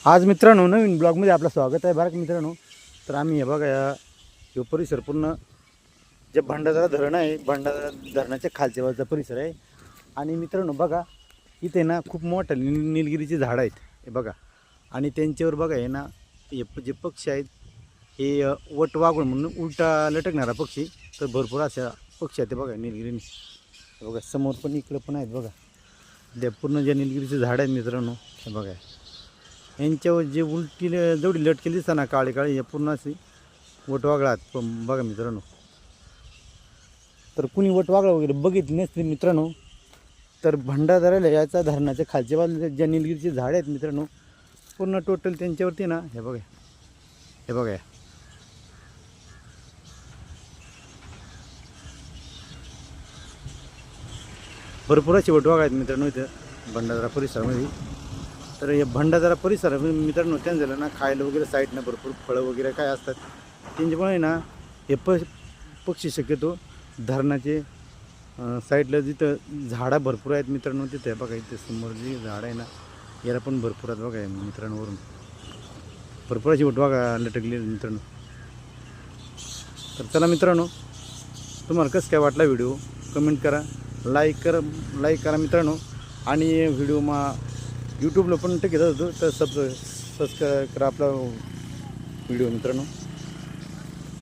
आज मित्रांनो नवीन ब्लॉगमध्ये आपलं स्वागत आहे. बरं का मित्रांनो, तर आम्ही हे बघा जो परिसर पूर्ण जे भंडारा धरण आहे, भंडारा धरणाच्या खालच्या बाजूचा परिसर आहे. आणि मित्रांनो बघा, इथे ना खूप मोठं निलगिरीचे झाडं आहेत हे बघा. आणि त्यांच्यावर बघा हे ना हे जे पक्षी आहेत हे वटवाघूळ म्हणून उलटा लटकणारा पक्षी. तर भरपूर अशा पक्षी आहेत ते बघा निलगिरी. बघा समोर पण इकडं पण आहेत बघा. त्या पूर्ण जे निलगिरीचे झाड आहेत मित्रांनो हे बघा. यांच्यावर जे उलटी जेवढी लटकेली दिसतात ना काळे काळे, हे पूर्ण अशी वटवाघळात पण बघा मित्रांनो. तर कुणी वटवाघळं वगैरे बघितली नसते मित्रांनो, तर भंडारदऱ्याला याचा धरणाच्या खालच्या बाजूला ज्या निलगिरीचे झाड आहेत मित्रांनो, पूर्ण टोटल त्यांच्यावरती ना हे बघा, हे बघा भरपूर असे वटवाघळ आहेत मित्रांनो इथं भंडारदरा परिसरामध्ये. तर या भंडारदरा परिसर मित्रांनो त्यांना ना खायला वगैरे साईडनं भरपूर फळं वगैरे काय असतात, त्यांच्यामुळे ना हे पक्षी शक्यतो धरणाचे साईडला जिथं झाडं भरपूर आहेत मित्रांनो तिथे बघा. इथे समोर जी झाडं आहे ना याला पण भरपूर आहेत बघा मित्रांनो. वरून भरपूर अशी वटवाघळं लटकली मित्रांनो. तर चला मित्रांनो, तुम्हाला कसं काय वाटला व्हिडिओ कमेंट करा, लाईक करा मित्रांनो. आणि व्हिडिओ यूट्यूबला पण टाकत होतो, तर सबस्क्राईब करा आपला व्हिडिओ मित्रांनो.